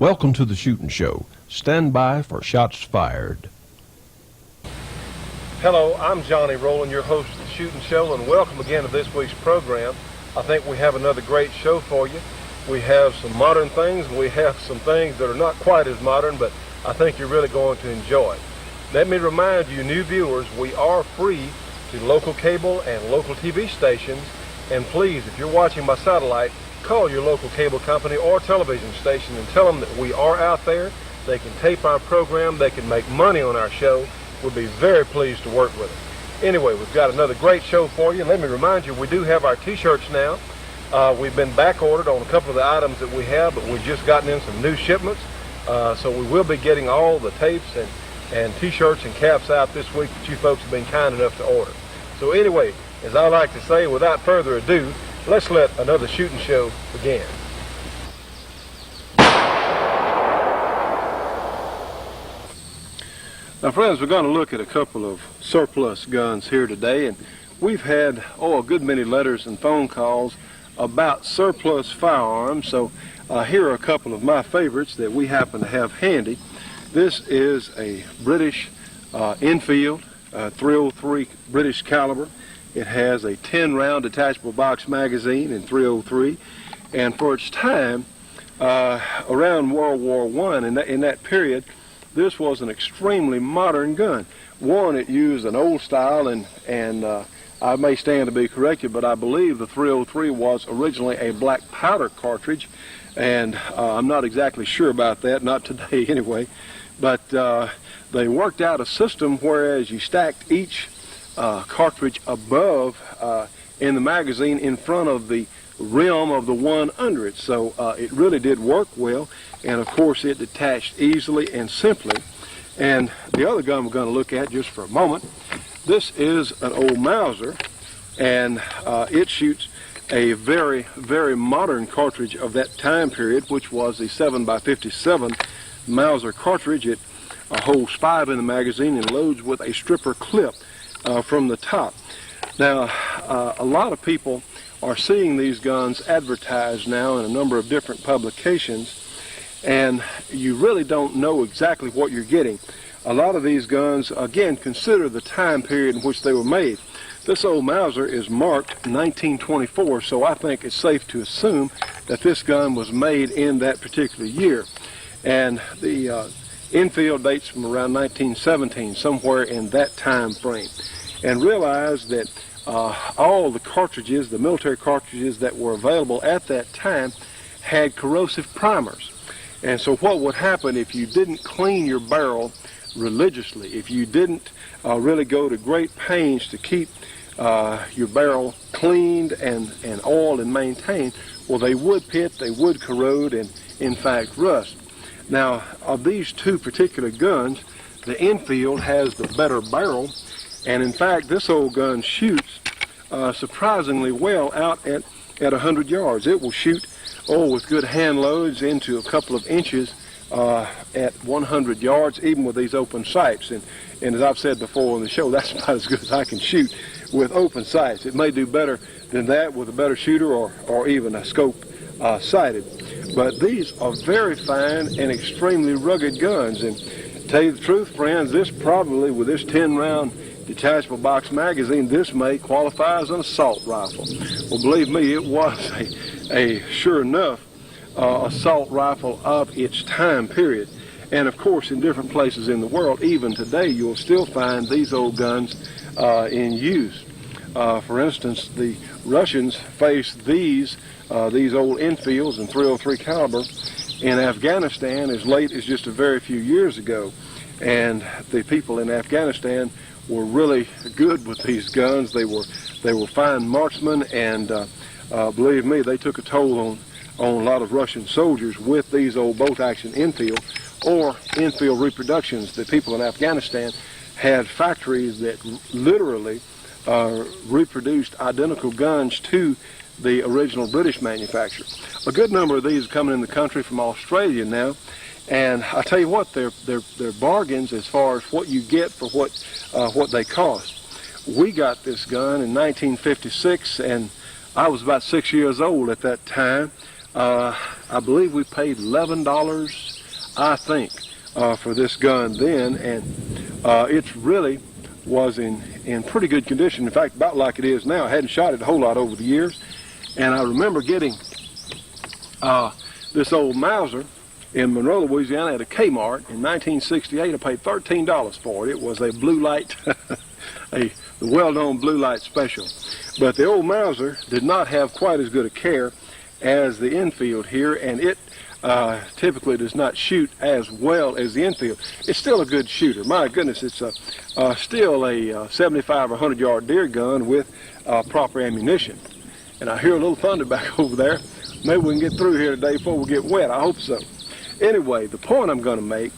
Welcome to the Shootin' Show. Stand by for shots fired. Hello, I'm Johnny Rowland, your host of the Shootin' Show, and welcome again to this week's program. I think we have another great show for you. We have some modern things, and we have some things that are not quite as modern, but I think you're really going to enjoy. Let me remind you, new viewers, we are free to local cable and local TV stations, and please, if you're watching by satellite, call your local cable company or television station and tell them that we are out there. They can tape our program, they can make money on our show. We'll be very pleased to work with them. Anyway, we've got another great show for you. Let me remind you, we do have our t-shirts now. We've been back ordered on a couple of the items that we have, but we've just gotten in some new shipments. So we will be getting all the tapes and t-shirts and caps out this week that you folks have been kind enough to order. So anyway, as I like to say, without further ado, let's let another shooting show begin. Now friends, we're going to look at a couple of surplus guns here today, and we've had a good many letters and phone calls about surplus firearms, so here are a couple of my favorites that we happen to have handy. This is a British Enfield 303 British caliber. It has a 10-round detachable box magazine in .303, and for its time, around World War I, in that period, this was an extremely modern gun. One, it used an old style, and I may stand to be corrected, but I believe the .303 was originally a black powder cartridge, and I'm not exactly sure about that, not today anyway, but they worked out a system whereas you stacked each cartridge above in the magazine in front of the rim of the one under it. So it really did work well, and of course it detached easily and simply. And the other gun we're going to look at just for a moment, this is an old Mauser, and it shoots a very, very modern cartridge of that time period, which was the 7x57 Mauser cartridge. It holds 5 in the magazine and loads with a stripper clip from the top. Now, a lot of people are seeing these guns advertised now in a number of different publications, and you really don't know exactly what you're getting. A lot of these guns, again, consider the time period in which they were made. This old Mauser is marked 1924, so I think it's safe to assume that this gun was made in that particular year. And the Enfield dates from around 1917, somewhere in that time frame. And realize that all the cartridges, the military cartridges that were available at that time, had corrosive primers. And so what would happen if you didn't clean your barrel religiously, if you didn't really go to great pains to keep your barrel cleaned and oiled and maintained, well, they would pit, they would corrode, and in fact rust. Now, of these two particular guns, the Enfield has the better barrel, and in fact this old gun shoots surprisingly well out at 100 yards. It will shoot with good hand loads into a couple of inches at 100 yards, even with these open sights. And as I've said before on the show, that's about as good as I can shoot with open sights. It may do better than that with a better shooter or even a scope sighted. But these are very fine and extremely rugged guns. And to tell you the truth, friends, this probably, with this 10-round detachable box magazine, this may qualify as an assault rifle. Well, believe me, it was a sure enough assault rifle of its time period. And of course, in different places in the world, even today, you'll still find these old guns in use. For instance, the Russians faced these old Enfields and .303 caliber in Afghanistan as late as just a very few years ago. And the people in Afghanistan were really good with these guns. They were fine marksmen, and believe me, they took a toll on a lot of Russian soldiers with these old bolt-action Enfield or Enfield reproductions. The people in Afghanistan had factories that literally reproduced identical guns to the original British manufacturer. A good number of these are coming in the country from Australia now, and I tell you what, they're bargains as far as what you get for what they cost. We got this gun in 1956, and I was about 6 years old at that time. I believe we paid $11, I think, for this gun then, and it really was in pretty good condition. In fact, about like it is now. I hadn't shot it a whole lot over the years, and I remember getting this old Mauser in Monroe, Louisiana at a Kmart in 1968. I paid $13 for it. It was a blue light, the well-known blue light special. But the old Mauser did not have quite as good a care as the Enfield here, and it typically does not shoot as well as the Enfield. It's still a good shooter. My goodness, it's still a 75 or 100 yard deer gun with proper ammunition. And I hear a little thunder back over there. Maybe we can get through here today before we get wet. I hope so. Anyway, the point I'm going to make,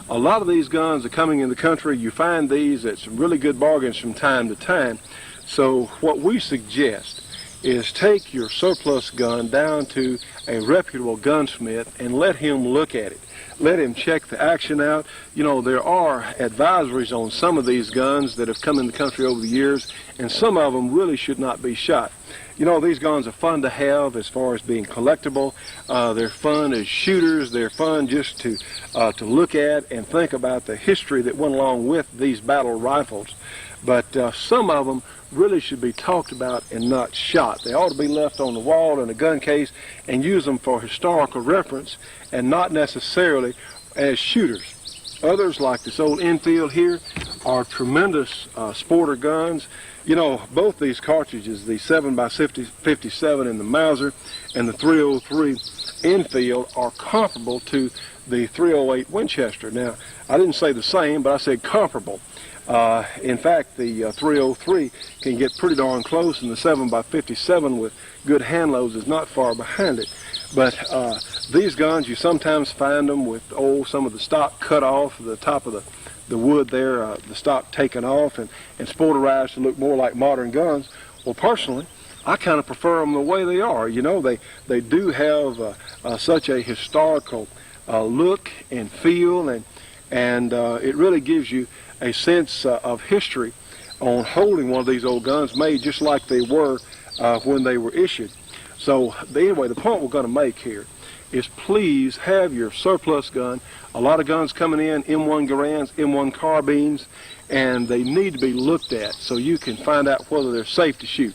a lot of these guns are coming in the country. You find these at some really good bargains from time to time. So what we suggest is take your surplus gun down to a reputable gunsmith and let him look at it. Let him check the action out. You know, there are advisories on some of these guns that have come in the country over the years, and some of them really should not be shot. You know, these guns are fun to have as far as being collectible. They're fun as shooters. They're fun just to look at and think about the history that went along with these battle rifles. But some of them really should be talked about and not shot. They ought to be left on the wall in a gun case and use them for historical reference and not necessarily as shooters. Others, like this old Enfield here, are tremendous sporter guns. You know, both these cartridges, the 7x57 in the Mauser and the 303 Enfield, are comparable to the 308 Winchester. Now, I didn't say the same, but I said comparable. In fact, the 303 can get pretty darn close, and the 7x57 with good hand loads is not far behind it. But these guns, you sometimes find them with some of the stock cut off, the top of the wood there, the stock taken off and sporterized to look more like modern guns. Well, personally, I kind of prefer them the way they are. You know, they do have such a historical look and feel, and it really gives you a sense of history on holding one of these old guns made just like they were when they were issued. So anyway, the point we're going to make here is please have your surplus gun. A lot of guns coming in, M1 Garands, M1 carbines, and they need to be looked at so you can find out whether they're safe to shoot.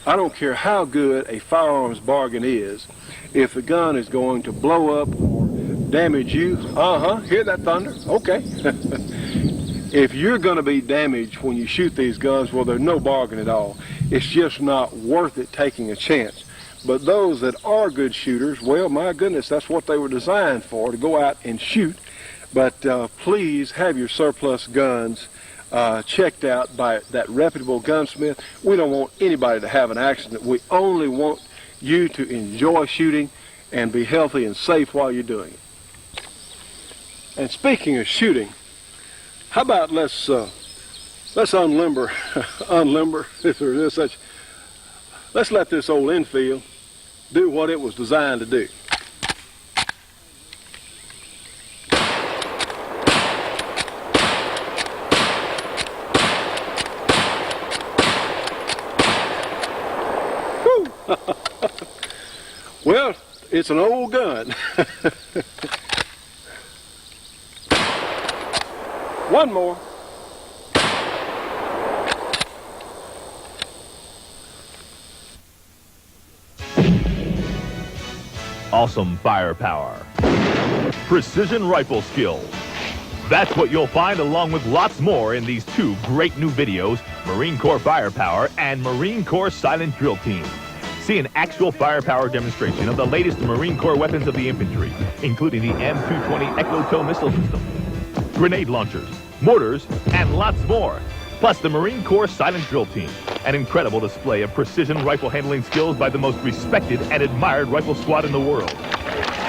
I don't care how good a firearms bargain is, if the gun is going to blow up or damage you. Hear that thunder? Okay. If you're going to be damaged when you shoot these guns, well, there's no bargain at all. It's just not worth it taking a chance. But those that are good shooters, well, my goodness, that's what they were designed for, to go out and shoot. But please have your surplus guns checked out by that reputable gunsmith. We don't want anybody to have an accident. We only want you to enjoy shooting and be healthy and safe while you're doing it. And speaking of shooting, how about let's unlimber, if there is such. Let's let this old Enfield do what it was designed to do. Woo! Well, it's an old gun. One more. Awesome firepower. Precision rifle skills. That's what you'll find along with lots more in these two great new videos, Marine Corps Firepower and Marine Corps Silent Drill Team. See an actual firepower demonstration of the latest Marine Corps weapons of the infantry, including the M220 Echo-Tow missile system, grenade launchers, mortars, and lots more. Plus the Marine Corps Silent Drill Team, an incredible display of precision rifle handling skills by the most respected and admired rifle squad in the world.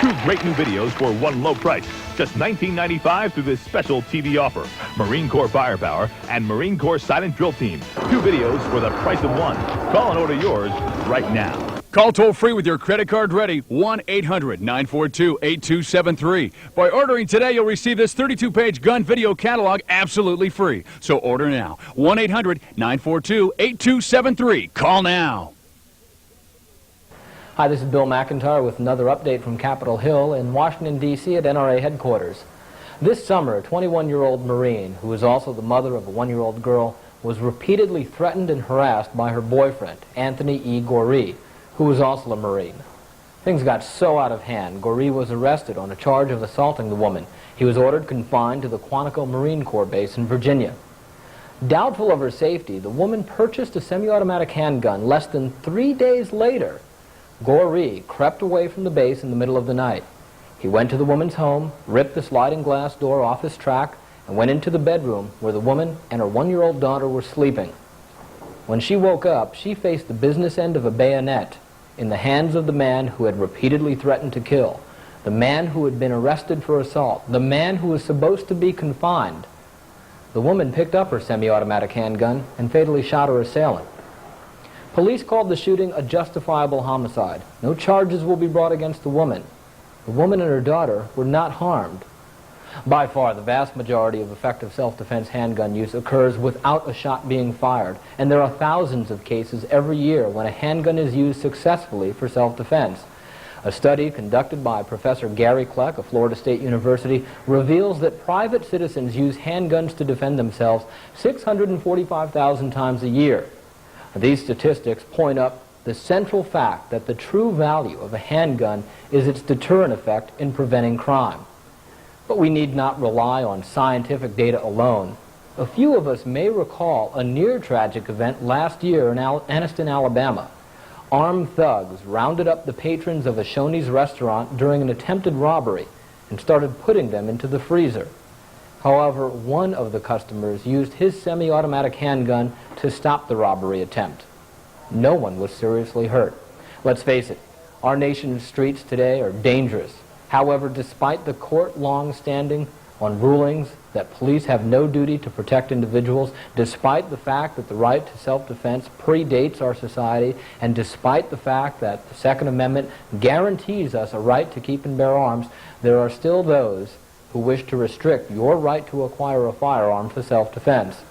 Two great new videos for one low price, just $19.95 through this special TV offer. Marine Corps Firepower and Marine Corps Silent Drill Team. Two videos for the price of one. Call and order yours right now. Call toll-free with your credit card ready, 1-800-942-8273. By ordering today, you'll receive this 32-page gun video catalog absolutely free. So order now, 1-800-942-8273. Call now. Hi, this is Bill McIntyre with another update from Capitol Hill in Washington, D.C. at NRA headquarters. This summer, a 21-year-old Marine, who is also the mother of a 1-year-old girl, was repeatedly threatened and harassed by her boyfriend, Anthony E. Goree, who was also a Marine. Things got so out of hand, Goree was arrested on a charge of assaulting the woman. He was ordered confined to the Quantico Marine Corps base in Virginia. Doubtful of her safety, the woman purchased a semi-automatic handgun. Less than 3 days later, Goree crept away from the base in the middle of the night. He went to the woman's home, ripped the sliding glass door off his track, and went into the bedroom where the woman and her 1-year-old daughter were sleeping. When she woke up, she faced the business end of a bayonet in the hands of the man who had repeatedly threatened to kill, the man who had been arrested for assault, the man who was supposed to be confined. The woman picked up her semi-automatic handgun and fatally shot her assailant. Police called the shooting a justifiable homicide. No charges will be brought against the woman. The woman and her daughter were not harmed. By far, the vast majority of effective self-defense handgun use occurs without a shot being fired, and there are thousands of cases every year when a handgun is used successfully for self-defense. A study conducted by Professor Gary Kleck of Florida State University reveals that private citizens use handguns to defend themselves 645,000 times a year. These statistics point up the central fact that the true value of a handgun is its deterrent effect in preventing crime. But we need not rely on scientific data alone. A few of us may recall a near-tragic event last year in Anniston, Alabama. Armed thugs rounded up the patrons of a Shoney's restaurant during an attempted robbery and started putting them into the freezer. However, one of the customers used his semi-automatic handgun to stop the robbery attempt. No one was seriously hurt. Let's face it, our nation's streets today are dangerous. However, despite the court long-standing on rulings that police have no duty to protect individuals, despite the fact that the right to self-defense predates our society, and despite the fact that the Second Amendment guarantees us a right to keep and bear arms, there are still those who wish to restrict your right to acquire a firearm for self-defense.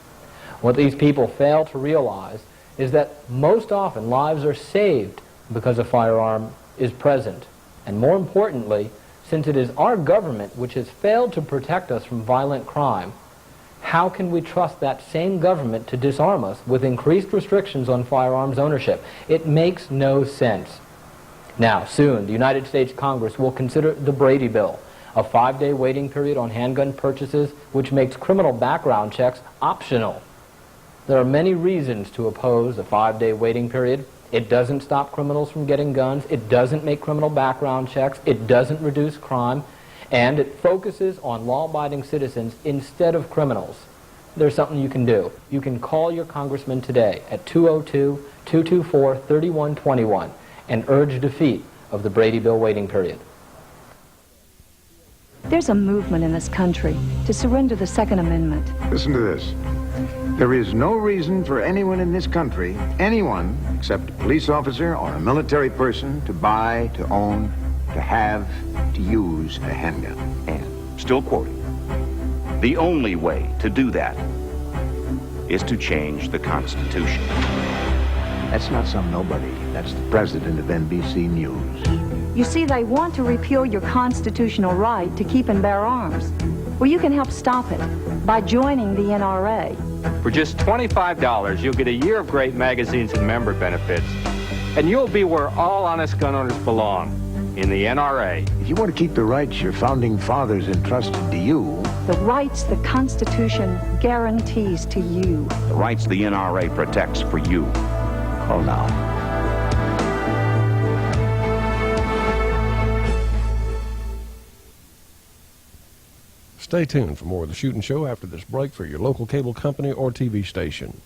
What these people fail to realize is that most often lives are saved because a firearm is present. And more importantly, since it is our government which has failed to protect us from violent crime, how can we trust that same government to disarm us with increased restrictions on firearms ownership? It makes no sense. Now, soon, the United States Congress will consider the Brady Bill, a 5-day waiting period on handgun purchases, which makes criminal background checks optional. There are many reasons to oppose a 5-day waiting period. It doesn't stop criminals from getting guns, it doesn't make criminal background checks, it doesn't reduce crime, and it focuses on law-abiding citizens instead of criminals. There's something you can do. You can call your congressman today at 202-224-3121 and urge defeat of the Brady Bill waiting period. There's a movement in this country to surrender the Second Amendment. Listen to this. There is no reason for anyone in this country, anyone except a police officer or a military person, to buy, to own, to have, to use a handgun. And, still quoting, the only way to do that is to change the Constitution. That's not some nobody. That's the president of NBC News. You see, they want to repeal your constitutional right to keep and bear arms. Well, you can help stop it by joining the NRA. For just $25, you'll get a year of great magazines and member benefits, and you'll be where all honest gun owners belong, in the NRA. If you want to keep the rights your founding fathers entrusted to you, The rights the Constitution guarantees to you. The rights the NRA protects for you. call now. Stay tuned for more of The Shootin' Show after this break for your local cable company or TV station.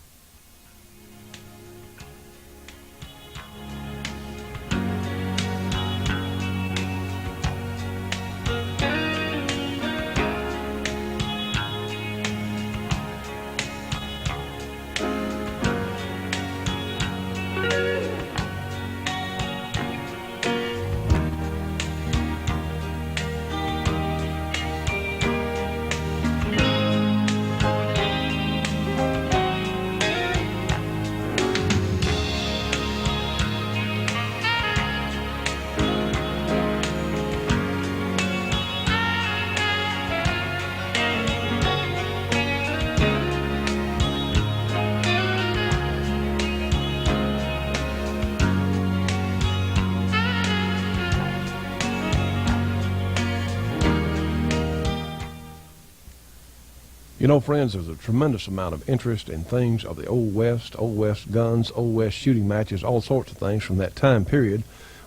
You know, friends, there's a tremendous amount of interest in things of the Old West guns, Old West shooting matches, all sorts of things from that time period.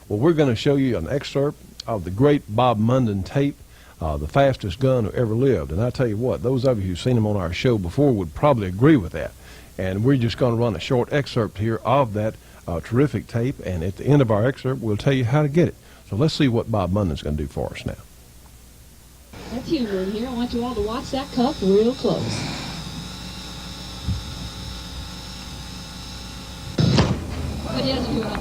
Well, we're going to show you an excerpt of the great Bob Munden tape, the fastest gun who ever lived. And I tell you what, those of you who've seen him on our show before would probably agree with that. And we're just going to run a short excerpt here of that terrific tape, and at the end of our excerpt, we'll tell you how to get it. So let's see what Bob Munden's going to do for us now. That's humor in here. I want you all to watch that cuff real close. But he doesn't do it all.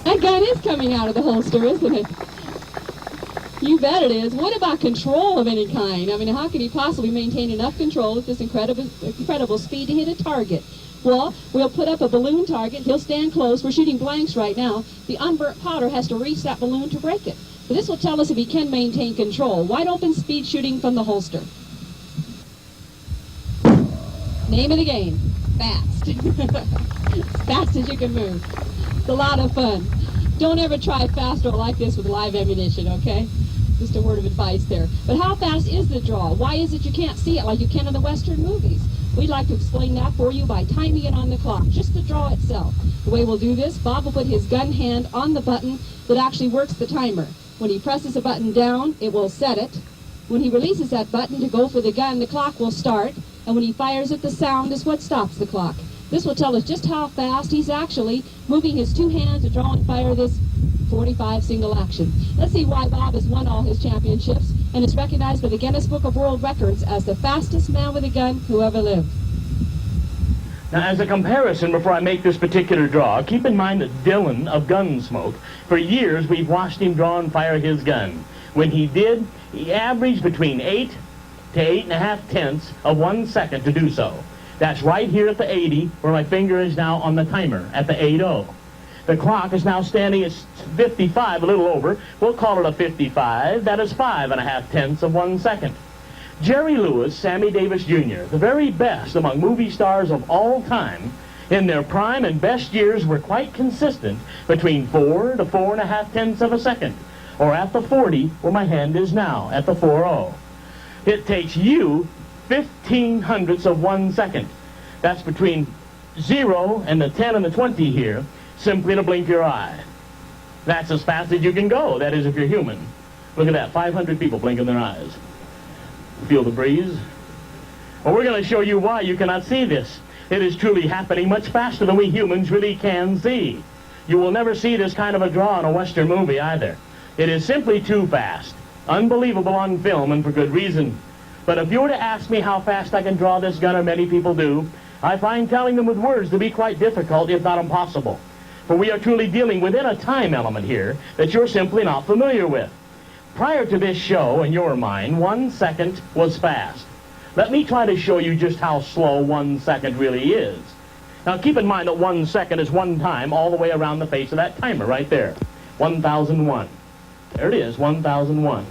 That gun is coming out of the holster, isn't it? You bet it is. What about control of any kind? I mean, how can he possibly maintain enough control with this incredible speed to hit a target? Well, we'll put up a balloon target. He'll stand close. We're shooting blanks right now. The unburnt powder has to reach that balloon to break it. So this will tell us if he can maintain control. Wide open speed shooting from the holster. Name of the game, fast. As fast as you can move. It's a lot of fun. Don't ever try faster like this with live ammunition, okay? Just a word of advice there. But how fast is the draw? Why is it you can't see it like you can in the Western movies? We'd like to explain that for you by timing it on the clock, just the draw itself. The way we'll do this, Bob will put his gun hand on the button that actually works the timer. When he presses a button down, it will set it. When he releases that button to go for the gun, the clock will start. And when he fires it, the sound is what stops the clock. This will tell us just how fast he's actually moving his two hands to draw and fire this 45 single action. Let's see why Bob has won all his championships and is recognized by the Guinness Book of World Records as the fastest man with a gun who ever lived. Now, as a comparison, before I make this particular draw, keep in mind that Dylan of Gunsmoke, for years we've watched him draw and fire his gun. When he did, he averaged between 8 to 8.5 tenths of 1 second to do so. That's right here at the 80, where my finger is now on the timer, at the 80. The clock is now standing at 55, a little over. We'll call it a 55. That is 5.5 tenths of 1 second. Jerry Lewis, Sammy Davis Jr., the very best among movie stars of all time, in their prime and best years were quite consistent between 4 to 4.5 tenths of a second, or at the 40, where my hand is now, at the 40. It takes you 15 hundredths of 1 second. That's between 0 and the 10 and the 20 here, simply to blink your eye. That's as fast as you can go, that is if you're human. Look at that, 500 people blinking their eyes. Feel the breeze? Well, we're going to show you why you cannot see this. It is truly happening much faster than we humans really can see. You will never see this kind of a draw in a Western movie either. It is simply too fast. Unbelievable on film, and for good reason. But if you were to ask me how fast I can draw this gun, or many people do, I find telling them with words to be quite difficult, if not impossible. For we are truly dealing within a time element here that you're simply not familiar with. Prior to this show, in your mind, 1 second was fast. Let me try to show you just how slow 1 second really is. Now keep in mind that 1 second is one time all the way around the face of that timer right there. 1001. There it is, 1001.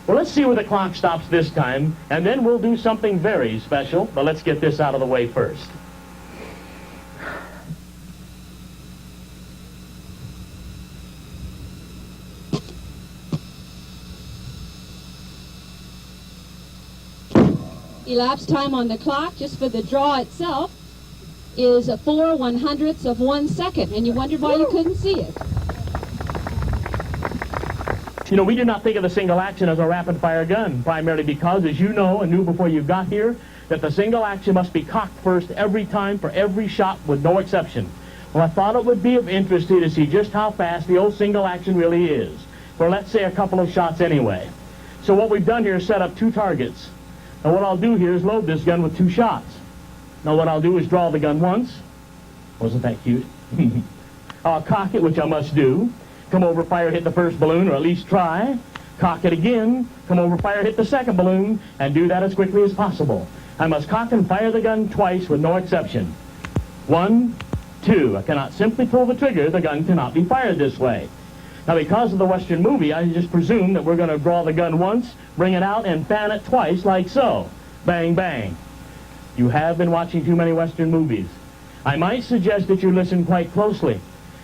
Well, let's see where the clock stops this time, and then we'll do something very special. But let's get this out of the way first. Elapsed time on the clock, just for the draw itself, is 4 100ths of 1 second, and you wondered why you couldn't see it. You know, we do not think of the single action as a rapid-fire gun, primarily because, as you know and knew before you got here, that the single action must be cocked first every time for every shot with no exception. Well, I thought it would be of interest to you to see just how fast the old single action really is, for let's say a couple of shots anyway. So what we've done here is set up 2 targets. Now what I'll do here is load this gun with 2 shots. Now what I'll do is draw the gun once. Wasn't that cute? I'll cock it, which I must do. Come over, fire, hit the first balloon, or at least try. Cock it again. Come over, fire, hit the second balloon, and do that as quickly as possible. I must cock and fire the gun twice with no exception. 1, 2. I cannot simply pull the trigger. The gun cannot be fired this way. Now, because of the Western movie, I just presume that we're going to draw the gun once, bring it out, and fan it twice like so. Bang, bang. You have been watching too many Western movies. I might suggest that you listen quite closely.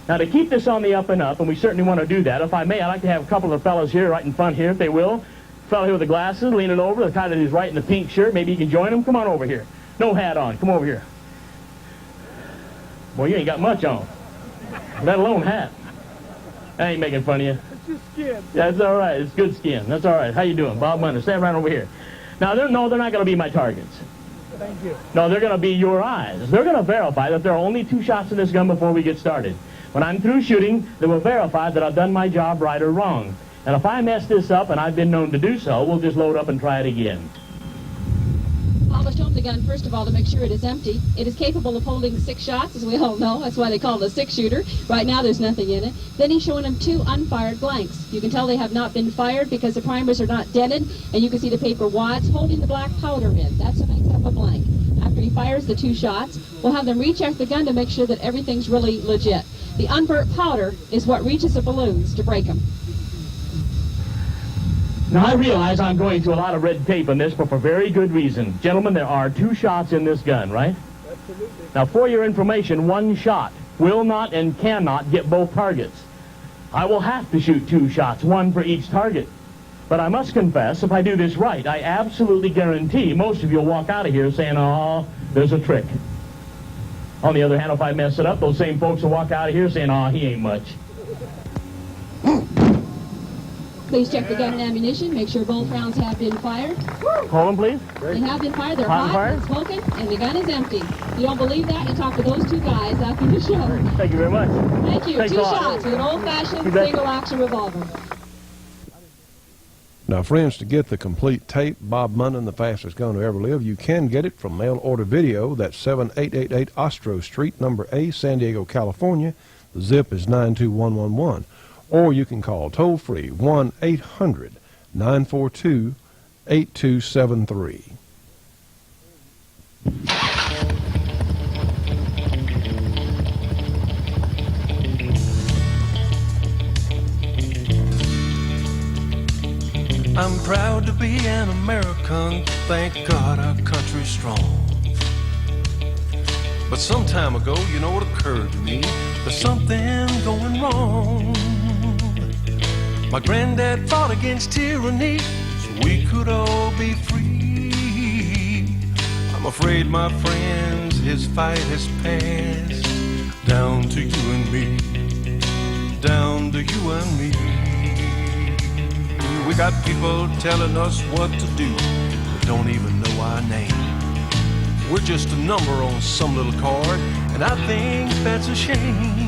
Now, to keep this on the up and up, and we certainly want to do that, if I may, I'd like to have a couple of fellows here right in front here, if they will. Fellow here with the glasses, leaning over, the guy that is right in the pink shirt. Maybe you can join him. Come on over here. No hat on. Come over here. Boy, you ain't got much on, let alone hat. I ain't making fun of you. It's just skin. That's all right. It's good skin. That's all right. How you doing? Bob Munner. Stand right over here. Now, they're not going to be my targets. Thank you. No, they're going to be your eyes. They're going to verify that there are only 2 shots in this gun before we get started. When I'm through shooting, they will verify that I've done my job right or wrong. And if I mess this up, and I've been known to do so, we'll just load up and try it again. I'll show them the gun, first of all, to make sure it is empty. It is capable of holding 6 shots, as we all know. That's why they call it a 6-shooter. Right now, there's nothing in it. Then he's showing them 2 unfired blanks. You can tell they have not been fired because the primers are not dented, and you can see the paper wads holding the black powder in. That's what makes up a blank. After he fires the 2 shots, we'll have them recheck the gun to make sure that everything's really legit. The unburnt powder is what reaches the balloons to break them. Now, I realize I'm going through a lot of red tape on this, but for very good reason. Gentlemen, there are 2 shots in this gun, right? Absolutely. Now, for your information, 1 shot will not and cannot get both targets. I will have to shoot 2 shots, 1 for each target. But I must confess, if I do this right, I absolutely guarantee most of you will walk out of here saying, oh, there's a trick. On the other hand, if I mess it up, those same folks will walk out of here saying, oh, he ain't much. Please check the gun and ammunition. Make sure both rounds have been fired. Hold them, please. They have been fired. They're Hot and hot, fired? and smoking, and the gun is empty. If you don't believe that, you talk to those 2 guys after the show. Thank you very much. Thank you. Thanks 2 a lot. shots with an old-fashioned You bet. single-action revolver. Now, friends, to get the complete tape, Bob Munnan, the fastest gun to ever live, you can get it from Mail Order Video. That's 7888 Ostro Street, number A, San Diego, California. The zip is 92111. Or you can call toll-free 1-800-942-8273. I'm proud to be an American, thank God our country's strong. But some time ago, you know, it occurred to me, there's something going wrong. My granddad fought against tyranny, so we could all be free. I'm afraid, my friends, his fight has passed down to you and me, down to you and me. We got people telling us what to do, but don't even know our name. We're just a number on some little card, and I think that's a shame.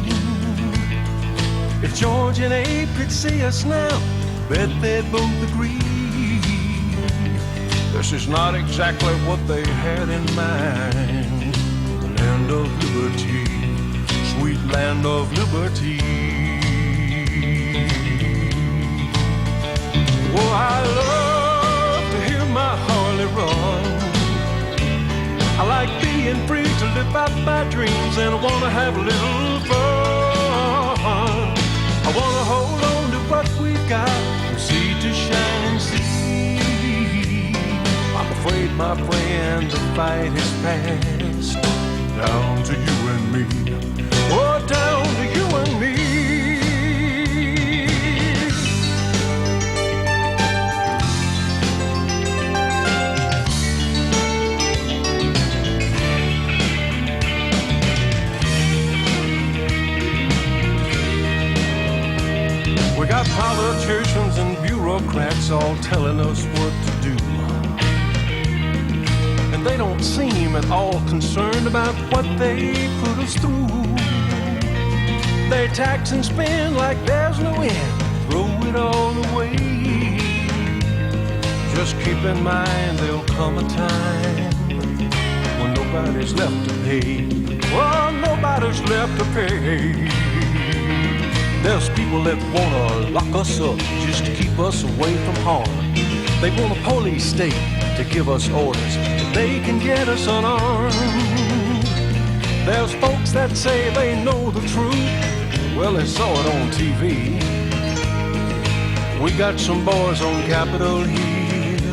If George and Abe could see us now, bet they'd both agree. This is not exactly what they had in mind. The land of liberty, sweet land of liberty. Oh, I love to hear my Harley run. I like being free to live out my dreams, and I want to have a little fun. I want to hold on to what we've got, from sea to shining sea. I'm afraid, my friend, the fight is past, down to you and me. Oh, down to you and me. We got politicians and bureaucrats all telling us what to do. And they don't seem at all concerned about what they put us through. They tax and spend like there's no end, throw it all away. Just keep in mind there'll come a time when nobody's left to pay. Well, nobody's left to pay. There's people that wanna lock us up just to keep us away from harm. They want a police state to give us orders that they can get us unarmed. There's folks that say they know the truth. Well, they saw it on TV. We got some boys on Capitol Hill,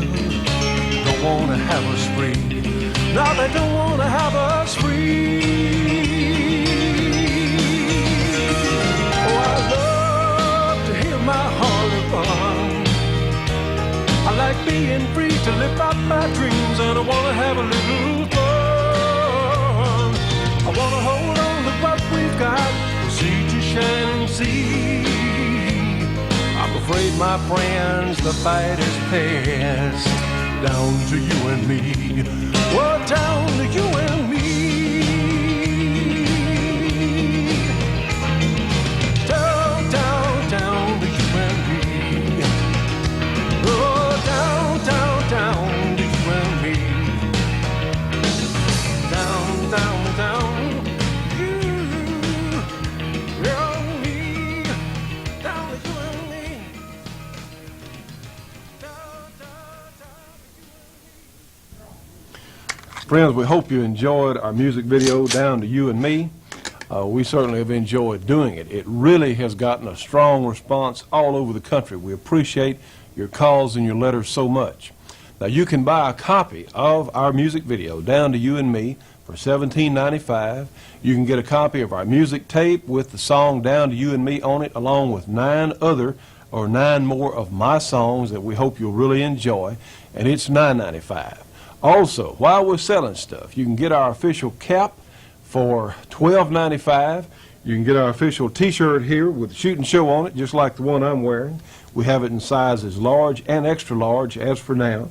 don't wanna have us free. No, they don't wanna have us free. like being free to live out my dreams, and I wanna have a little fun. I wanna hold on to what we've got, see to shine and see. I'm afraid, my friends, the fight is past, down to you and me. Oh, down to you and me. Down, down, down to you and me. Oh, down, down, down to you and me. Down, down, down. You and me. Down to you and me. Friends, we hope you enjoyed our music video, Down to You and Me. We certainly have enjoyed doing it. It really has gotten a strong response all over the country. We appreciate your calls and your letters so much. Now, you can buy a copy of our music video, Down to You and Me, for $17.95. You can get a copy of our music tape with the song Down to You and Me on it, along with 9 more of my songs that we hope you'll really enjoy, and it's $9.95. Also, while we're selling stuff, you can get our official cap for $12.95. You can get our official t-shirt here with the Shootin' Show on it, just like the one I'm wearing. We have it in sizes large and extra large as for now,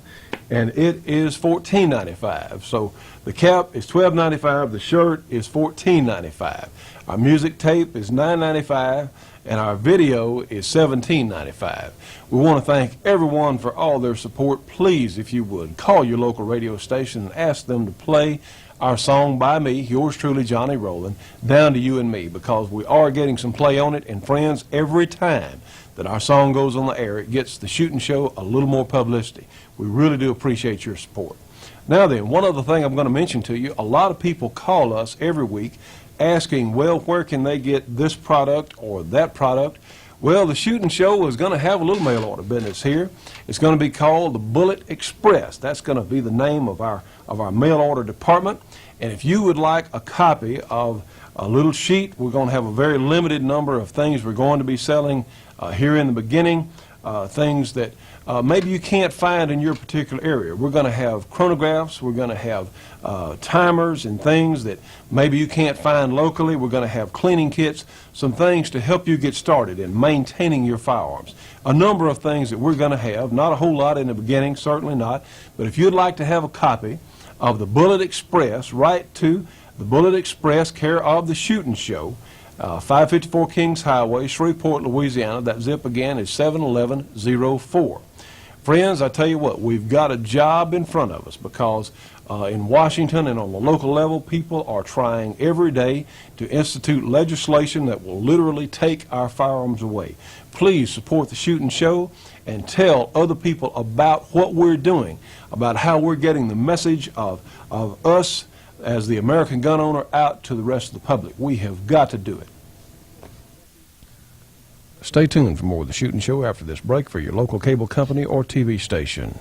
and it is $14.95. So the cap is $12.95, the shirt is $14.95. Our music tape is $9.95, and our video is $17.95. We want to thank everyone for all their support. Please, if you would, call your local radio station and ask them to play our song by me, yours truly, Johnny Rowland, Down to You and Me, because we are getting some play on it. And friends, every time that our song goes on the air, it gets the Shootin' Show a little more publicity. We really do appreciate your support. Now then, one other thing I'm going to mention to you, a lot of people call us every week asking, well, where can they get this product or that product? Well, the Shootin' Show is going to have a little mail order business here. It's going to be called the Bullet Express. That's going to be the name of our mail order department. And if you would like a copy of a little sheet, we're going to have a very limited number of things we're going to be selling here in the beginning, things that maybe you can't find in your particular area. We're going to have chronographs, we're going to have timers and things that maybe you can't find locally. We're going to have cleaning kits, some things to help you get started in maintaining your firearms. A number of things that we're going to have, not a whole lot in the beginning, certainly not, but if you'd like to have a copy of the Bullet Express, write to the Bullet Express, care of the Shootin' Show, 554 Kings Highway, Shreveport, Louisiana. That zip again is 71104. Friends, I tell you what, we've got a job in front of us because in Washington and on the local level, people are trying every day to institute legislation that will literally take our firearms away. Please support the Shootin' Show and tell other people about what we're doing, about how we're getting the message of us as the American gun owner out to the rest of the public. We have got to do it. Stay tuned for more of the Shootin' Show after this break for your local cable company or TV station.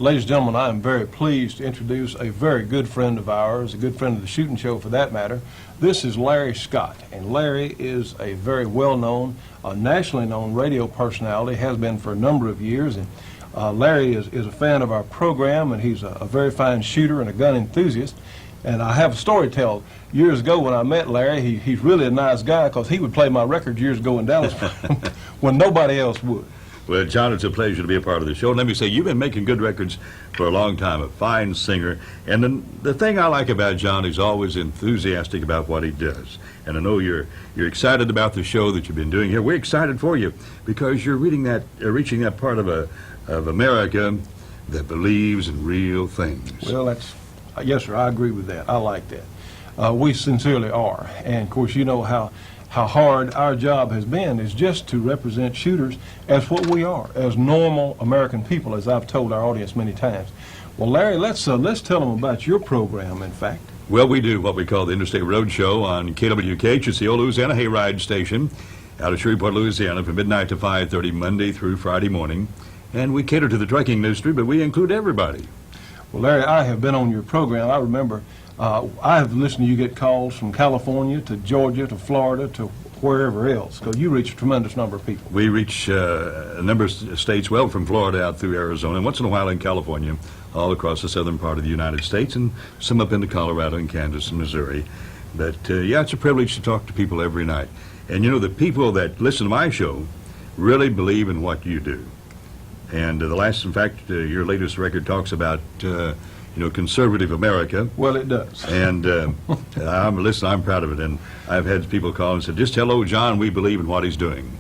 Ladies and gentlemen, I am very pleased to introduce a very good friend of ours, a good friend of the Shootin' Show for that matter. This is Larry Scott, and Larry is a very well-known, nationally known radio personality, has been for a number of years, and Larry is a fan of our program, and he's a very fine shooter and a gun enthusiast. And I have a story to tell. Years ago when I met Larry, he's really a nice guy because he would play my records years ago in Dallas when nobody else would. Well, John, it's a pleasure to be a part of the show. Let me say, you've been making good records for a long time, a fine singer. And the thing I like about John, he's always enthusiastic about what he does. And I know you're excited about the show that you've been doing here. We're excited for you because you're reaching that part of America that believes in real things. Well, yes, sir, I agree with that. I like that. We sincerely are. And, of course, you know how hard our job has been is just to represent shooters as what we are, as normal American people, as I've told our audience many times. Well, Larry, let's tell them about your program, in fact. Well, we do what we call the Interstate Road Show on KWKH. It's the old Louisiana Hayride station out of Shreveport, Louisiana, from midnight to 5:30, Monday through Friday morning. And we cater to the trucking industry, but we include everybody. Well, Larry, I have been on your program. I remember I have listened to you get calls from California to Georgia to Florida to wherever else, because you reach a tremendous number of people. We reach a number of states, well, from Florida out through Arizona, and once in a while in California, all across the southern part of the United States, and some up into Colorado and Kansas and Missouri. But, yeah, it's a privilege to talk to people every night. And, you know, the people that listen to my show really believe in what you do. And in fact, your latest record talks about, conservative America. Well, it does. And I'm proud of it. And I've had people call and say, just tell old John we believe in what he's doing.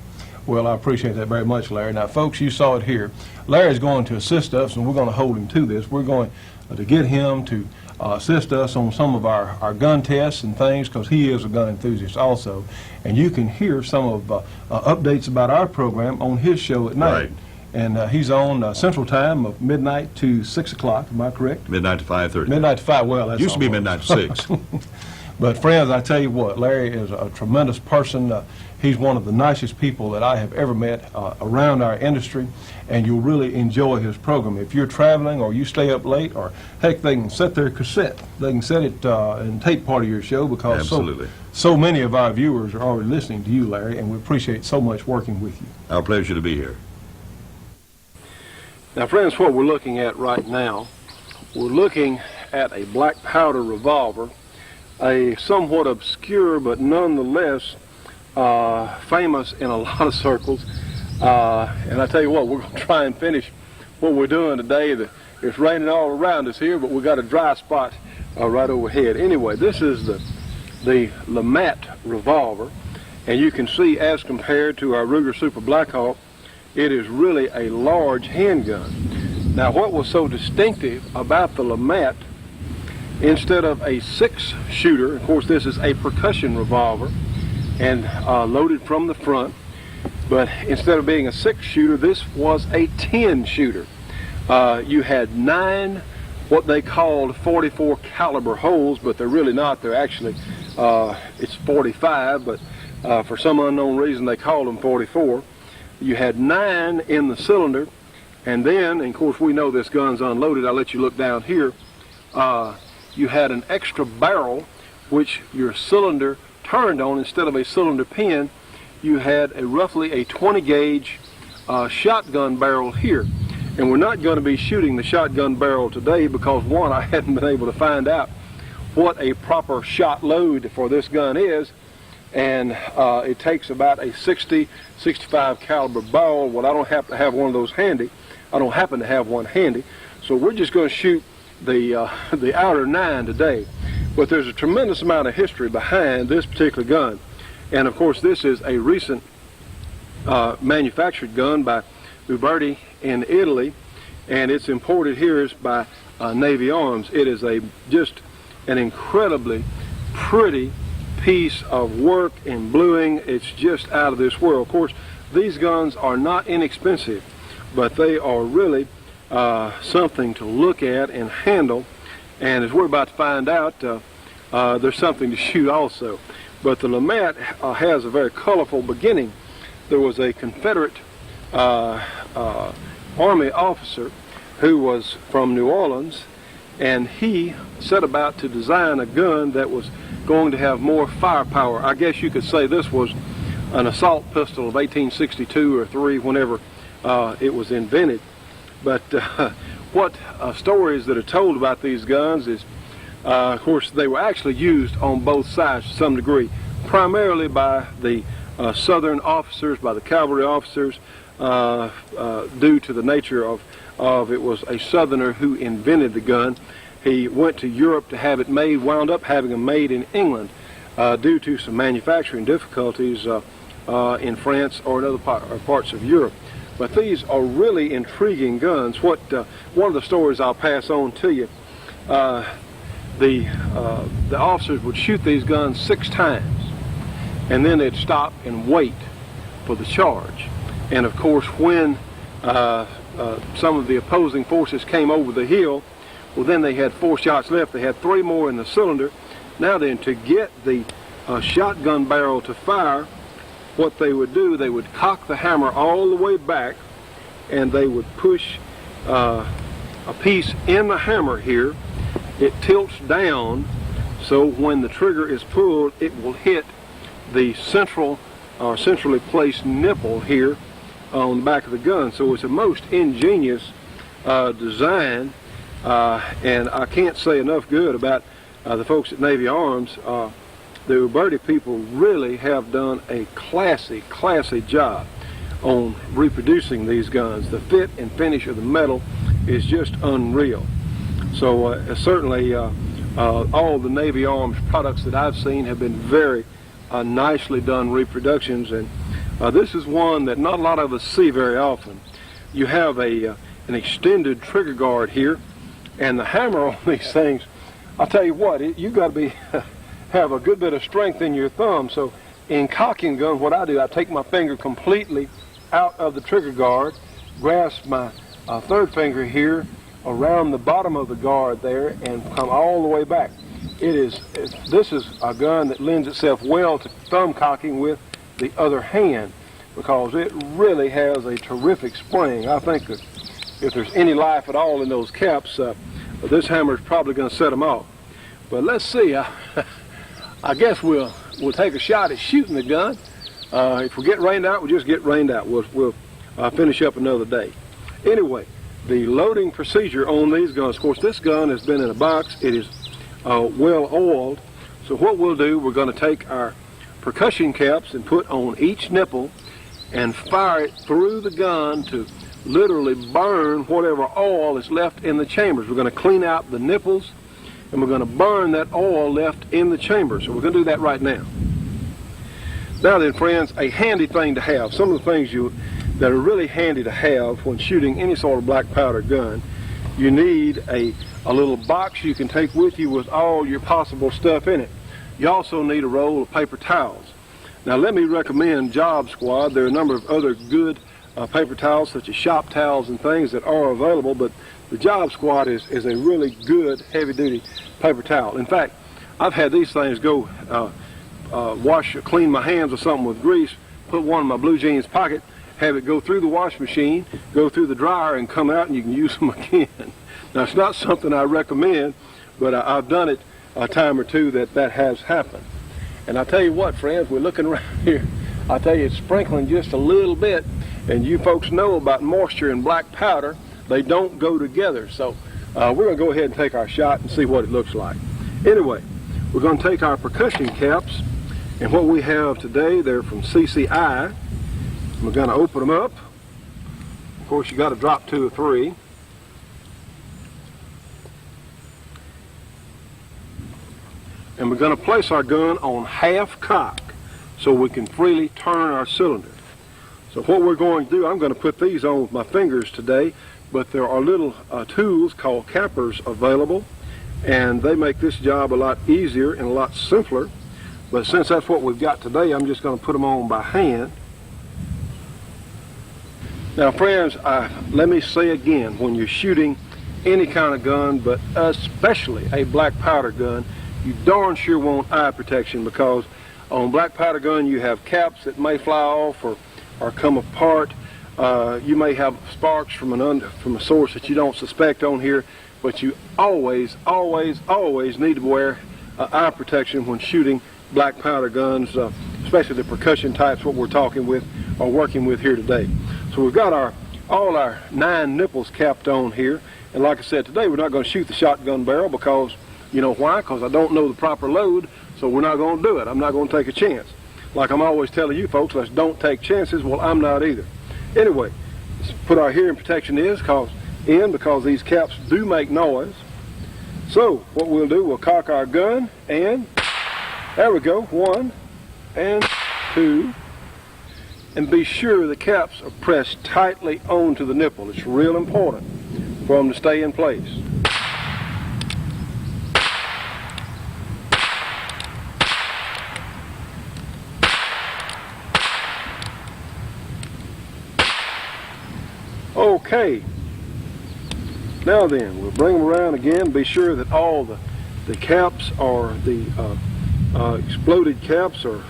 Well, I appreciate that very much, Larry. Now, folks, you saw it here. Larry's going to assist us, and we're going to hold him to this. We're going to get him to assist us on some of our gun tests and things, because he is a gun enthusiast also. And you can hear some of updates about our program on his show at night. Right. And he's on Central Time of midnight to 6 o'clock. Am I correct? Midnight to 5:30. Midnight to 5. Well, that's used to be almost. midnight to 6. But, friends, I tell you what, Larry is a tremendous person. He's one of the nicest people that I have ever met around our industry, and you'll really enjoy his program. If you're traveling or you stay up late, or, heck, they can set their cassette. They can set it and tape part of your show, because so many of our viewers are already listening to you, Larry, and we appreciate so much working with you. Our pleasure to be here. Now, friends, what we're looking at right now, we're looking at a black powder revolver, a somewhat obscure but nonetheless famous in a lot of circles. And I tell you what, we're going to try and finish what we're doing today. It's raining all around us here, but we've got a dry spot right overhead. Anyway, this is the Lamat revolver, and you can see, as compared to our Ruger Super Blackhawk, it is really a large handgun. Now, what was so distinctive about the Lamat, instead of a 6-shooter, of course this is a percussion revolver and loaded from the front, but instead of being a 6-shooter, this was a 10-shooter. You had 9 what they called 44 caliber holes, but they're really not. They're actually, it's 45, but for some unknown reason they called them 44. You had 9 in the cylinder, and then, and of course we know this gun's unloaded. I'll let you look down here. You had an extra barrel which your cylinder turned on. Instead of a cylinder pin, you had roughly a 20 gauge shotgun barrel here. And we're not going to be shooting the shotgun barrel today because, one, I hadn't been able to find out what a proper shot load for this gun is. And it takes about a 60-65 caliber barrel. Well, I don't happen to have one of those handy. I don't happen to have one handy. So we're just going to shoot the outer 9 today. But there's a tremendous amount of history behind this particular gun. And of course, this is a recent manufactured gun by Uberti in Italy, and it's imported here by Navy Arms. It is just an incredibly pretty piece of work in bluing. It's just out of this world. Of course, these guns are not inexpensive, but they are really something to look at and handle. And as we're about to find out, there's something to shoot also. But the Lamat has a very colorful beginning. There was a Confederate Army officer who was from New Orleans, and he set about to design a gun that was going to have more firepower. I guess you could say this was an assault pistol of 1862 or 3, whenever it was invented. But what stories that are told about these guns is, of course, they were actually used on both sides to some degree, primarily by the Southern officers, by the cavalry officers. due to the nature of it was a Southerner who invented the gun. He went to Europe to have it made, wound up having them made in England due to some manufacturing difficulties in France or in other parts of Europe. But these are really intriguing guns. One of the stories I'll pass on to you, the officers would shoot these guns 6 times, and then they'd stop and wait for the charge. And of course, when some of the opposing forces came over the hill, well, then they had 4 shots left. They had 3 more in the cylinder. Now then, to get the shotgun barrel to fire, what they would do, they would cock the hammer all the way back, and they would push a piece in the hammer here. It tilts down, so when the trigger is pulled, it will hit the centrally placed nipple here on the back of the gun. So it's a most ingenious design, and I can't say enough good about the folks at Navy Arms. The Uberti people really have done a classy job on reproducing these guns. The fit and finish of the metal is just unreal. So certainly all the Navy Arms products that I've seen have been very nicely done reproductions, and this is one that not a lot of us see very often. You have an extended trigger guard here, and the hammer on these things, I'll tell you what, you got to be have a good bit of strength in your thumb. So in cocking the gun, what I do, I take my finger completely out of the trigger guard, grasp my third finger around the bottom of the guard there, and come all the way back. This is a gun that lends itself well to thumb cocking with the other hand, because it really has a terrific spring. I think that if there's any life at all in those caps, this hammer is probably going to set them off. But let's see. I guess we'll take a shot at shooting the gun. If we get rained out, we'll just get rained out. We'll finish up another day. Anyway, the loading procedure on these guns, of course, this gun has been in a box. It is well oiled. So what we'll do, we're going to take our percussion caps and put on each nipple and fire it through the gun to literally burn whatever oil is left in the chambers. We're going to clean out the nipples, and we're going to burn that oil left in the chamber. So we're going to do that right now. Now then, friends, a handy thing to have, some of the things that are really handy to have when shooting any sort of black powder gun, you need a little box you can take with you with all your possible stuff in it. You also need a roll of paper towels. Now let me recommend Job Squad. There are a number of other good paper towels, such as shop towels and things, that are available, but the Job Squad is a really good heavy-duty paper towel. In fact, I've had these things go clean my hands or something with grease, put one in my blue jeans pocket, have it go through the wash machine, go through the dryer, and come out, and you can use them again. Now, it's not something I recommend, but I've done it a time or two that has happened. And I tell you what, friends, we're looking around here. I tell you, it's sprinkling just a little bit, and you folks know about moisture and black powder. They don't go together. So we're going to go ahead and take our shot and see what it looks like. Anyway, we're going to take our percussion caps, and what we have today, they're from CCI. We're going to open them up. Of course, you got to drop 2 or 3. And we're going to place our gun on half cock so we can freely turn our cylinder. So what we're going to do, I'm going to put these on with my fingers today, but there are little tools called cappers available, and they make this job a lot easier and a lot simpler. But since that's what we've got today, I'm just going to put them on by hand. Now, friends, let me say again, when you're shooting any kind of gun, but especially a black powder gun, you darn sure want eye protection, because on black powder gun you have caps that may fly off or come apart. You may have sparks from a source that you don't suspect on here, but you always need to wear eye protection when shooting black powder guns, especially the percussion types, what we're talking with or working with here today. So we've got all our 9 nipples capped on here, and like I said, today we're not going to shoot the shotgun barrel, because you know why? Because I don't know the proper load, so we're not going to do it. I'm not going to take a chance. Like I'm always telling you folks, let's don't take chances. Well, I'm not either. Anyway, let's put our hearing protection in because these caps do make noise. So what we'll do, we'll cock our gun, and there we go, 1 and 2. And be sure the caps are pressed tightly onto the nipple. It's real important for them to stay in place. Okay, now then, we'll bring them around again. Be sure that all the caps are, the exploded caps are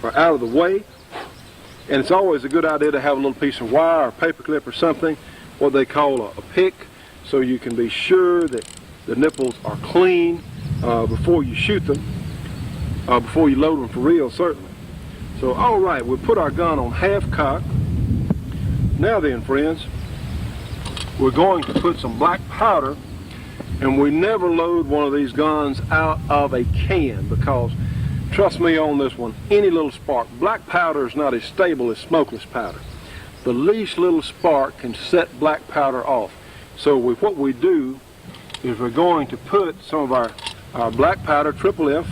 out of the way. And it's always a good idea to have a little piece of wire or paper clip or something, what they call a pick, so you can be sure that the nipples are clean before you shoot them, before you load them for real, certainly. So, all right, we'll put our gun on half cock. Now then, friends, we're going to put some black powder, and we never load one of these guns out of a can because, trust me on this one, any little spark, black powder is not as stable as smokeless powder. The least little spark can set black powder off. So what we do is we're going to put some of our black powder, triple F,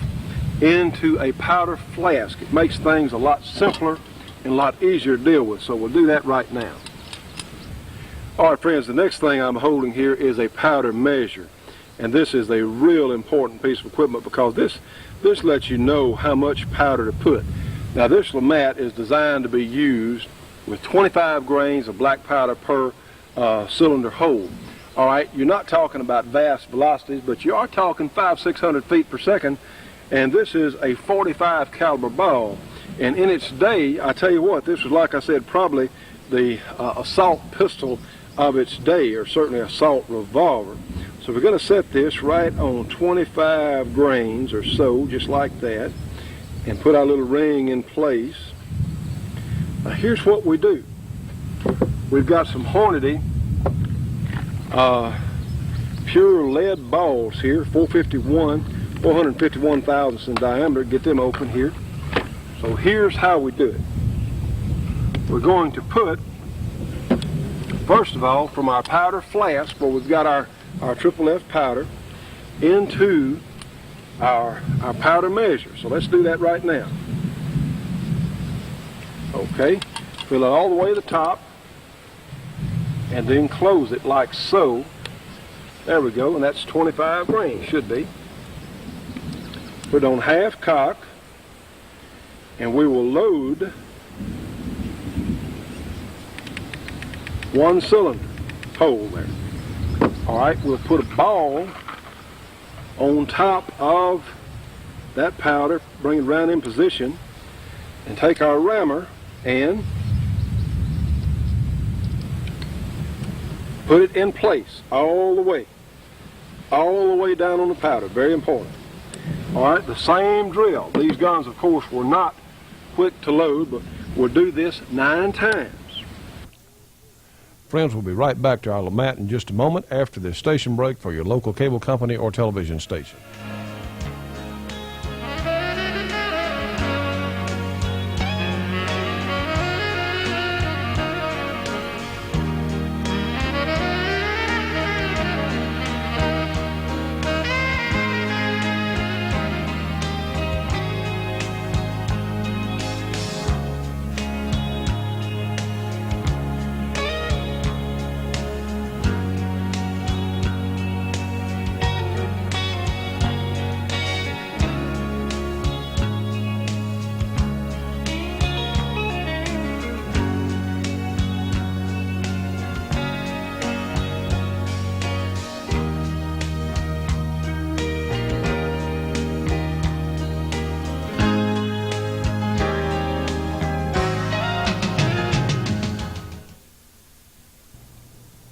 into a powder flask. It makes things a lot simpler and a lot easier to deal with. So we'll do that right now. All right, friends, the next thing I'm holding here is a powder measure. And this is a real important piece of equipment because this lets you know how much powder to put. Now this LeMat is designed to be used with 25 grains of black powder per cylinder hole. All right, you're not talking about vast velocities, but you are talking 500-600 feet per second, and this is a .45 caliber ball. And in its day, I tell you what, this was, like I said, probably the assault pistol of its day, or certainly assault revolver. So we're going to set this right on 25 grains or so, just like that, and put our little ring in place. Now here's what we do. We've got some Hornady pure lead balls here, 451 thousandths in diameter. Get them open here. So here's how we do it. We're going to put, first of all, from our powder flask where we've got our triple F powder into our powder measure. So let's do that right now. Okay, fill it all the way to the top and then close it like so. There we go, and that's 25 grains, should be. Put it on half cock, and we will load one cylinder hole there. All right, we'll put a ball on top of that powder, bring it around in position, and take our rammer and put it in place all the way down on the powder. Very important. All right, the same drill. These guns, of course, were not quick to load, but we'll do this 9 times. Friends, we'll be right back to our LeMat in just a moment after this station break for your local cable company or television station.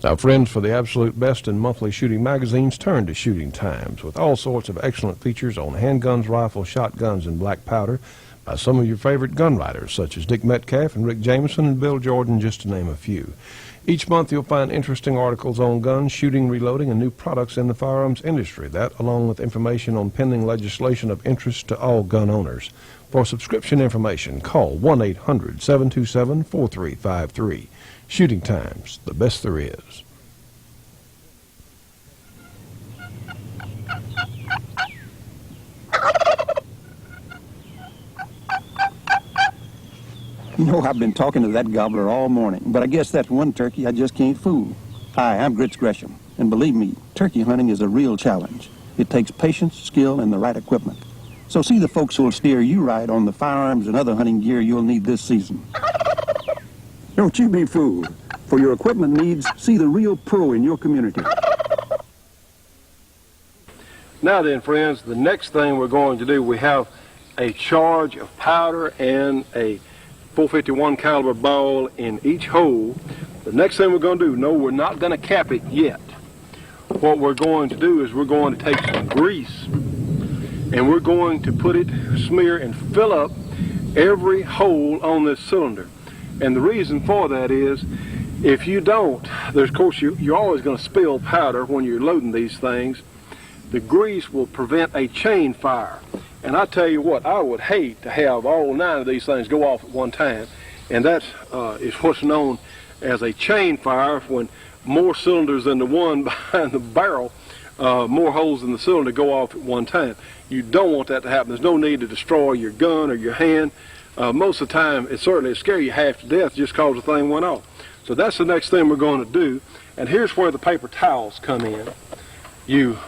Now, friends, for the absolute best in monthly shooting magazines, turn to Shooting Times with all sorts of excellent features on handguns, rifles, shotguns, and black powder by some of your favorite gun writers, such as Dick Metcalf and Rick Jameson and Bill Jordan, just to name a few. Each month you'll find interesting articles on guns, shooting, reloading, and new products in the firearms industry. That, along with information on pending legislation of interest to all gun owners. For subscription information, call 1-800-727-4353. Shooting Times, the best there is. You know, I've been talking to that gobbler all morning, but I guess that's one turkey I just can't fool. Hi, I'm Grits Gresham, and believe me, turkey hunting is a real challenge. It takes patience, skill, and the right equipment. So see the folks who'll steer you right on the firearms and other hunting gear you'll need this season. Don't you be fooled. For your equipment needs, see the real pro in your community. Now then, friends, the next thing we're going to do, we have a charge of powder and a .451 caliber ball in each hole. The next thing we're going to do, no, we're not going to cap it yet. What we're going to do is we're going to take some grease and we're going to put it, smear and fill up every hole on this cylinder. And the reason for that is, if you don't, of course you're always going to spill powder when you're loading these things. The grease will prevent a chain fire. And I tell you what, I would hate to have all 9 of these things go off at one time. And that is what's known as a chain fire, when more cylinders than the one behind the barrel, more holes in the cylinder go off at one time. You don't want that to happen. There's no need to destroy your gun or your hand. Most of the time, it certainly scare you half to death just because the thing went off. So that's the next thing we're going to do. And here's where the paper towels come in. You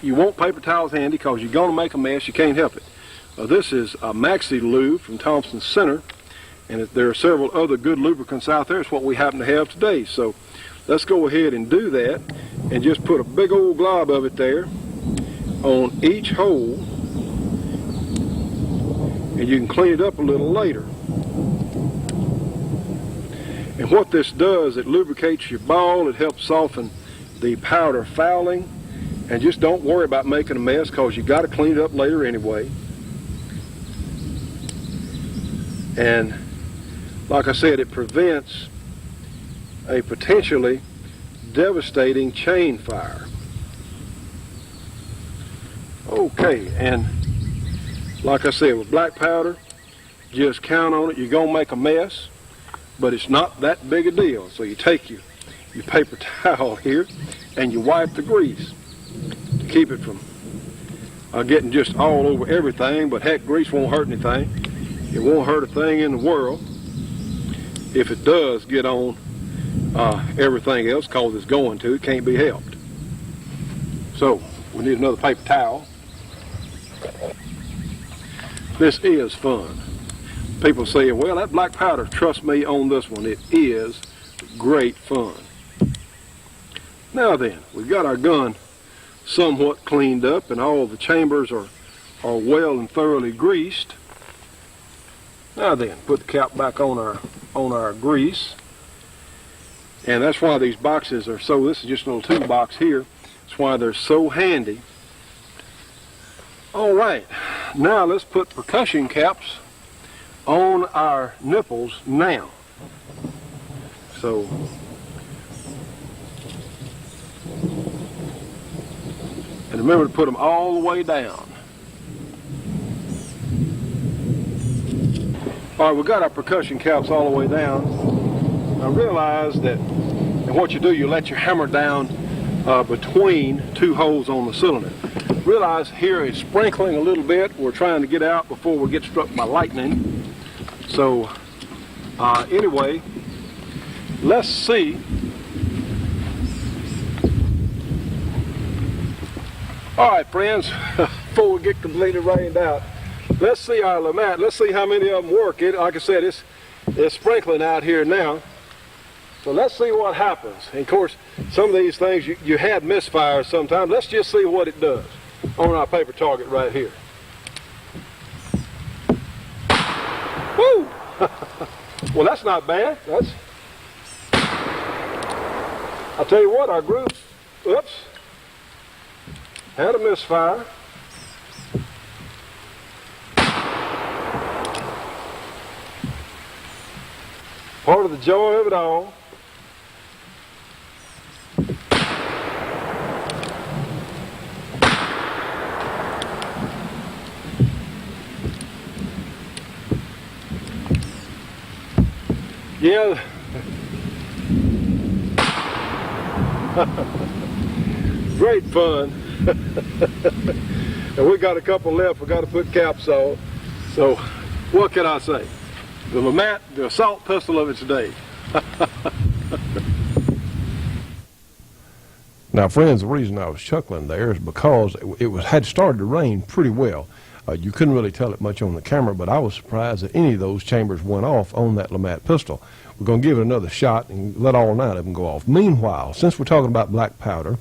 want paper towels handy because you're going to make a mess. You can't help it. This is a Maxi Lube from Thompson Center, and there are several other good lubricants out there. It's what we happen to have today. So let's go ahead and do that, and just put a big old glob of it there on each hole, and you can clean it up a little later. And what this does, it lubricates your ball. It helps soften the powder fouling. And just don't worry about making a mess, because you got to clean it up later anyway. And like I said, it prevents a potentially devastating chain fire. Okay, and like I said, with black powder, just count on it. You're going to make a mess, but it's not that big a deal. So you take your paper towel here and you wipe the grease to keep it from getting just all over everything. But heck, grease won't hurt anything. It won't hurt a thing in the world. If it does get on everything else, because it's going to, it can't be helped. So we need another paper towel. This is fun. People say, well, that black powder, trust me on this one, it is great fun. Now then, we've got our gun somewhat cleaned up, and all the chambers are well and thoroughly greased. Now then, put the cap back on our grease. And that's why these boxes are so, this is just a little toolbox here. That's why they're so handy. All right, now let's put percussion caps on our nipples now. So, and remember to put them all the way down. All right, we've got our percussion caps all the way down. Now realize that, and what you do, you let your hammer down between two holes on the cylinder. Realize here it's sprinkling a little bit. We're trying to get out before we get struck by lightning. So anyway, let's see. All right, friends, before we get completely rained out, let's see our Lamat. Let's see how many of them work. Like I said, it's sprinkling out here now. So let's see what happens. And of course, some of these things, you had misfires sometimes. Let's just see what it does on our paper target right here. Woo! Well, that's not bad. I'll tell you what, our group, oops, had a misfire. Part of the joy of it all Yeah. Great fun. And we got a couple left we got to put caps on. So what can I say? The LeMat, the assault pistol of its day. Now, friends, the reason I was chuckling there is because had started to rain pretty well. You couldn't really tell it much on the camera, but I was surprised that any of those chambers went off on that LeMat pistol. We're going to give it another shot and let all 9 of them go off. Meanwhile, since we're talking about black powder,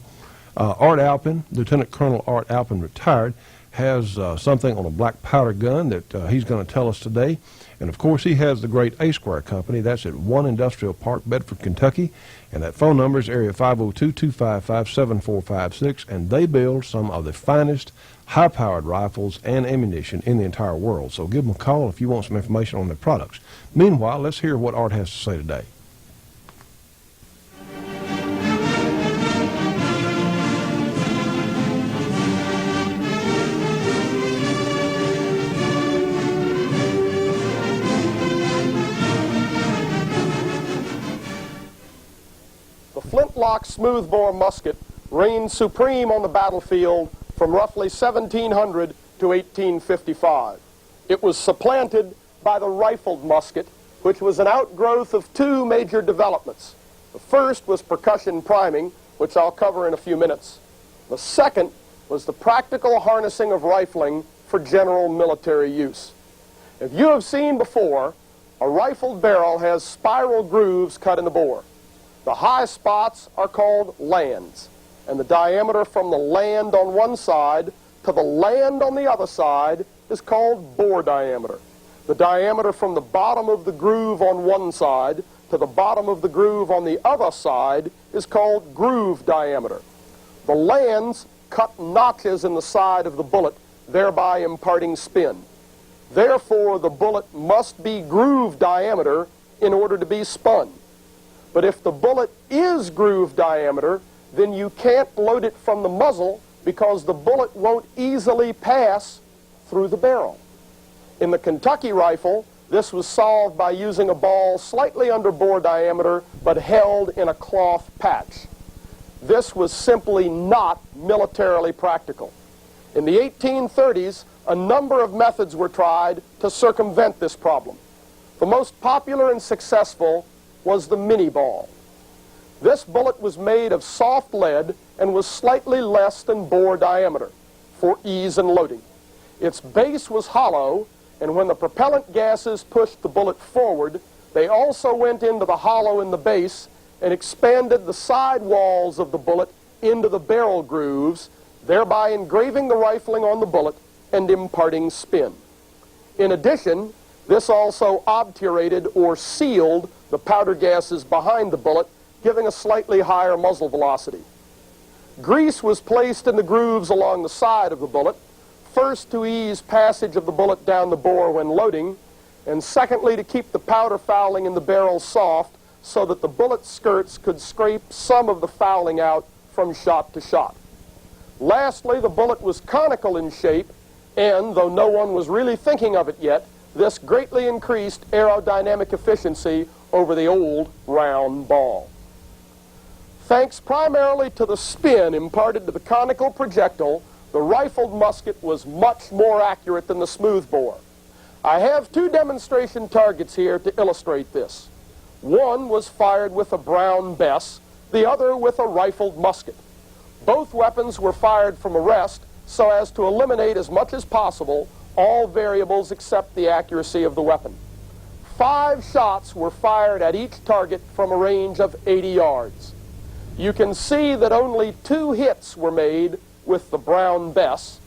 Art Alphin, Lieutenant Colonel Art Alphin, retired, has something on a black powder gun that he's going to tell us today. And, of course, he has the great A-Square Company. That's at 1 Industrial Park, Bedford, Kentucky. And that phone number is area 502-255-7456. And they build some of the finest high-powered rifles and ammunition in the entire world. So give them a call if you want some information on their products. Meanwhile, let's hear what Art has to say today. The flintlock smoothbore musket reigned supreme on the battlefield from roughly 1700 to 1855. It was supplanted by the rifled musket, which was an outgrowth of 2 major developments. The first was percussion priming, which I'll cover in a few minutes. The second was the practical harnessing of rifling for general military use. If you have seen before, a rifled barrel has spiral grooves cut in the bore. The high spots are called lands, and the diameter from the land on one side to the land on the other side is called bore diameter. The diameter from the bottom of the groove on one side to the bottom of the groove on the other side is called groove diameter. The lands cut notches in the side of the bullet, thereby imparting spin. Therefore, the bullet must be groove diameter in order to be spun. But if the bullet is groove diameter, then you can't load it from the muzzle because the bullet won't easily pass through the barrel. In the Kentucky rifle, this was solved by using a ball slightly under bore diameter but held in a cloth patch. This was simply not militarily practical. In the 1830s, a number of methods were tried to circumvent this problem. The most popular and successful was the mini ball. This bullet was made of soft lead and was slightly less than bore diameter for ease in loading. Its base was hollow, and when the propellant gases pushed the bullet forward, they also went into the hollow in the base and expanded the side walls of the bullet into the barrel grooves, thereby engraving the rifling on the bullet and imparting spin. In addition, this also obturated or sealed the powder gases behind the bullet, giving a slightly higher muzzle velocity. Grease was placed in the grooves along the side of the bullet, first to ease passage of the bullet down the bore when loading, and secondly to keep the powder fouling in the barrel soft so that the bullet skirts could scrape some of the fouling out from shot to shot. Lastly, the bullet was conical in shape, and though no one was really thinking of it yet, this greatly increased aerodynamic efficiency over the old round ball. Thanks primarily to the spin imparted to the conical projectile, the rifled musket was much more accurate than the smoothbore. I have 2 demonstration targets here to illustrate this. One was fired with a Brown Bess, the other with a rifled musket. Both weapons were fired from a rest so as to eliminate as much as possible all variables except the accuracy of the weapon. 5 shots were fired at each target from a range of 80 yards. You can see that only 2 hits were made with the Brown Bess,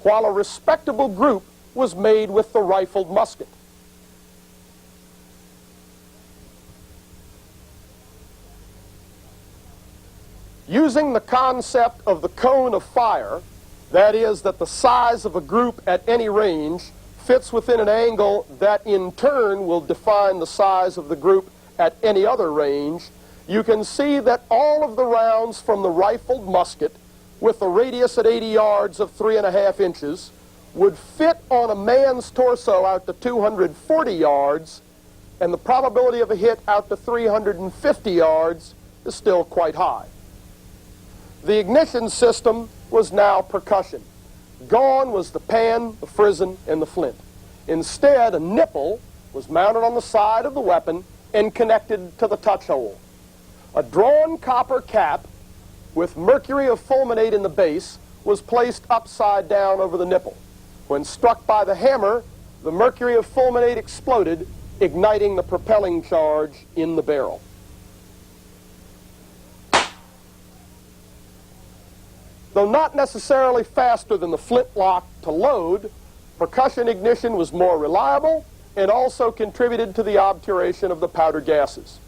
while a respectable group was made with the rifled musket. Using the concept of the cone of fire, that is, that the size of a group at any range fits within an angle that in turn will define the size of the group at any other range, you can see that all of the rounds from the rifled musket, with the radius at 80 yards of 3.5 inches, would fit on a man's torso out to 240 yards, and the probability of a hit out to 350 yards is still quite high. The ignition system was now percussion. Gone was the pan, the frizzen, and the flint. Instead, a nipple was mounted on the side of the weapon and connected to the touch hole. A drawn copper cap with mercury of fulminate in the base was placed upside down over the nipple. When struck by the hammer, the mercury of fulminate exploded, igniting the propelling charge in the barrel. Though not necessarily faster than the flintlock to load, percussion ignition was more reliable and also contributed to the obturation of the powder gases.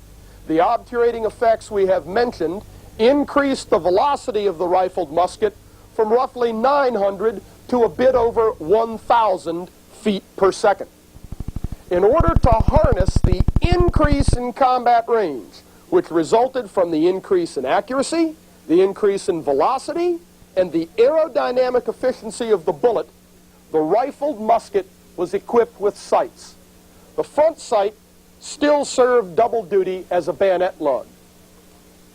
The obturating effects we have mentioned increased the velocity of the rifled musket from roughly 900 to a bit over 1,000 feet per second. In order to harness the increase in combat range, which resulted from the increase in accuracy, the increase in velocity, and the aerodynamic efficiency of the bullet, the rifled musket was equipped with sights. The front sight still served double duty as a bayonet lug.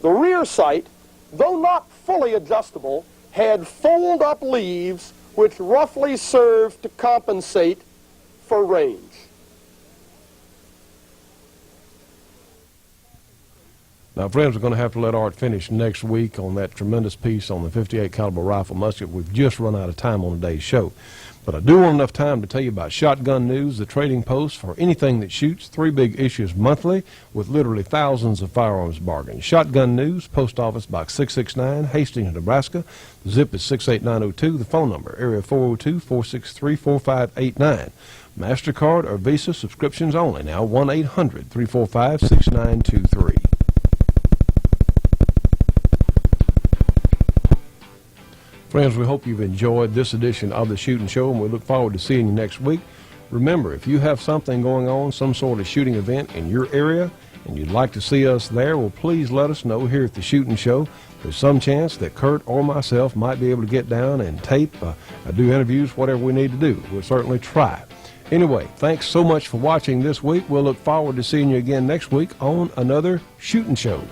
The rear sight, though not fully adjustable, had fold-up leaves which roughly served to compensate for range. Now, friends, we're going to have to let Art finish next week on that tremendous piece on the 58 caliber rifle musket. We've just run out of time on today's show. But I do want enough time to tell you about Shotgun News, the trading post for anything that shoots. 3 big issues monthly with literally thousands of firearms bargains. Shotgun News, Post Office Box 669, Hastings, Nebraska. The zip is 68902. The phone number, area 402-463-4589. MasterCard or Visa subscriptions only. Now 1-800-345-6923. Friends, we hope you've enjoyed this edition of the Shootin' Show, and we look forward to seeing you next week. Remember, if you have something going on, some sort of shooting event in your area, and you'd like to see us there, well, please let us know here at the Shootin' Show. There's some chance that Kurt or myself might be able to get down and tape, do interviews, whatever we need to do. We'll certainly try. Anyway, thanks so much for watching this week. We'll look forward to seeing you again next week on another Shootin' Show.